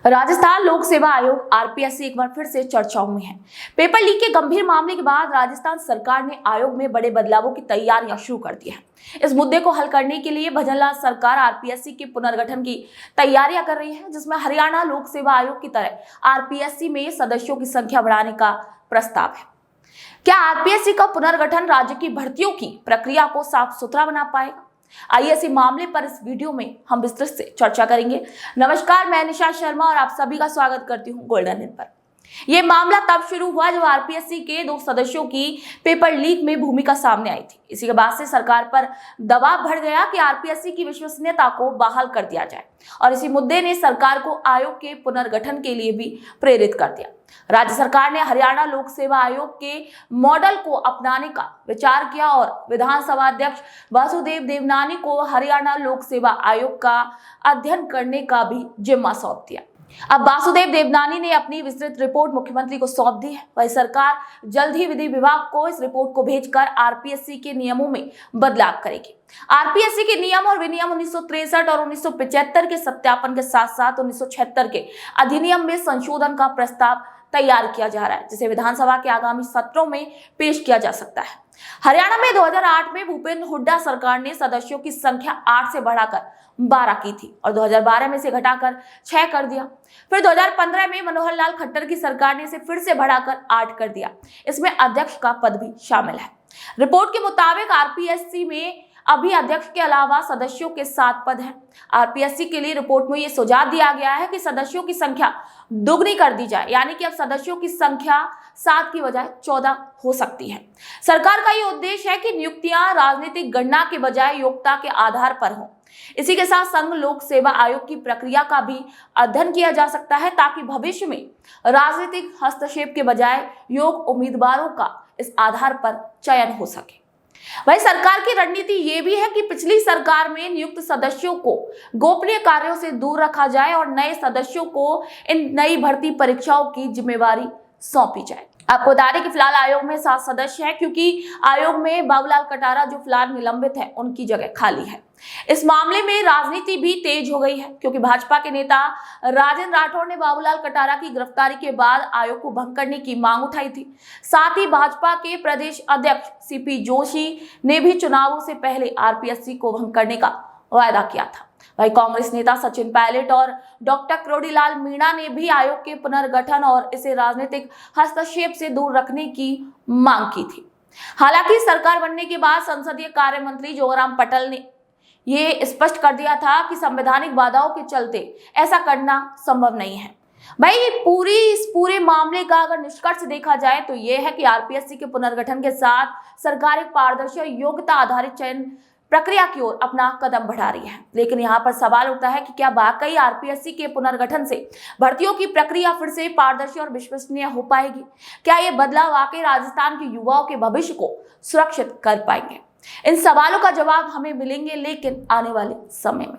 राजस्थान लोक सेवा आयोग आरपीएससी एक बार फिर से चर्चाओं में है। पेपर लीक के गंभीर मामले के बाद राजस्थान सरकार ने आयोग में बड़े बदलावों की तैयारियां शुरू कर दी है। इस मुद्दे को हल करने के लिए भजनलाल सरकार आरपीएससी के पुनर्गठन की तैयारियां कर रही है, जिसमें हरियाणा लोक सेवा आयोग की तरह आरपीएससी में सदस्यों की संख्या बढ़ाने का प्रस्ताव है। क्या आरपीएससी का पुनर्गठन राज्य की भर्तियों की प्रक्रिया को साफ सुथरा बना पाएगा? आइए इसी मामले पर इस वीडियो में हम विस्तृत से चर्चा करेंगे। नमस्कार, मैं निशा शर्मा और आप सभी का स्वागत करती हूं गोल्डन हिल पर। यह मामला तब शुरू हुआ जब आरपीएससी के 2 सदस्यों की पेपर लीक में भूमिका सामने आई थी। इसी के बाद से सरकार पर दबाव बढ़ गया कि आरपीएससी की विश्वसनीयता को बहाल कर दिया जाए और इसी मुद्दे ने सरकार को आयोग के पुनर्गठन के लिए भी प्रेरित कर दिया। राज्य सरकार ने हरियाणा लोक सेवा आयोग के मॉडल को अपनाने का विचार किया और विधानसभा अध्यक्ष वासुदेव देवनानी को हरियाणा लोक सेवा आयोग का अध्ययन करने का भी जिम्मा सौंप दिया। अब वासुदेव देवनानी ने अपनी विस्तृत रिपोर्ट मुख्यमंत्री को सौंप दी है। वही सरकार जल्द ही विधि विभाग को इस रिपोर्ट को भेजकर आरपीएससी के नियमों में बदलाव करेगी। आरपीएससी के नियम और विनियम 1963 और 1975 के सत्यापन के साथ साथ 1976 के अधिनियम में संशोधन का प्रस्ताव तैयार किया जा रहा है, जिसे विधानसभा के आगामी सत्रों में पेश किया जा सकता है। हरियाणा में 2008 में भूपेंद्र हुड्डा सरकार ने सदस्यों की संख्या 8 से बढ़ाकर 12 की थी और 2012 में से घटाकर 6 कर दिया। फिर 2015 में मनोहर लाल खट्टर की सरकार ने इसे फिर से बढ़ाकर 8 कर दिया। इसमें अध्यक्ष का पद भी शामिल है। रिपोर्ट के मुताबिक आरपीएससी में अभी अध्यक्ष के अलावा सदस्यों के 7 पद हैं। आरपीएससी के लिए रिपोर्ट में यह सुझाव दिया गया है कि सदस्यों की संख्या दुगनी कर दी जाए, यानी कि अब सदस्यों की संख्या 7 की बजाय 14 हो सकती है। सरकार का यह उद्देश्य है कि नियुक्तियां राजनीतिक गणना के बजाय योग्यता के आधार पर हों। इसी के साथ संघ लोक सेवा आयोग की प्रक्रिया का भी अध्ययन किया जा सकता है, ताकि भविष्य में राजनीतिक हस्तक्षेप के बजाय योग्य उम्मीदवारों का इस आधार पर चयन हो सके। वही सरकार की रणनीति ये भी है कि पिछली सरकार में नियुक्त सदस्यों को गोपनीय कार्यों से दूर रखा जाए और नए सदस्यों को इन नई भर्ती परीक्षाओं की जिम्मेवारी सौंपी जाए। आपको बता दें कि फिलहाल आयोग में 7 सदस्य हैं, क्योंकि आयोग में बाबूलाल कटारा जो फिलहाल निलंबित है, उनकी जगह खाली है। इस मामले में राजनीति भी तेज हो गई है, क्योंकि भाजपा के नेता राजेंद्र राठौड़ ने बाबूलाल कटारा की गिरफ्तारी के बाद आयोग को भंग करने की मांग उठाई थी। साथ ही भाजपा के प्रदेश अध्यक्ष सीपी जोशी ने भी चुनावों से पहले आरपीएससी को भंग करने का वायदा किया था। वही कांग्रेस नेता सचिन पायलट और डॉक्टर क्रोडीलाल मीणा ने भी आयोग के पुनर्गठन और इसे राजनीतिक हस्तक्षेप से दूर रखने की मांग की थी। हालांकि सरकार बनने के बाद संसदीय कार्य मंत्री जोगाराम पटल ने ये स्पष्ट कर दिया था कि संवैधानिक बाधाओं के चलते ऐसा करना संभव नहीं है। भाई इस पूरे मामले का अगर निष्कर्ष देखा जाए तो यह है कि आरपीएससी के पुनर्गठन के साथ सरकार एक पारदर्शी और योग्यता आधारित चयन प्रक्रिया की ओर अपना कदम बढ़ा रही है। लेकिन यहाँ पर सवाल उठता है कि क्या वाकई आरपीएससी के पुनर्गठन से भर्तियों की प्रक्रिया फिर से पारदर्शी और विश्वसनीय हो पाएगी? क्या ये बदलाव वाकई राजस्थान के युवाओं के भविष्य को सुरक्षित कर पाएंगे? इन सवालों का जवाब हमें मिलेंगे, लेकिन आने वाले समय में।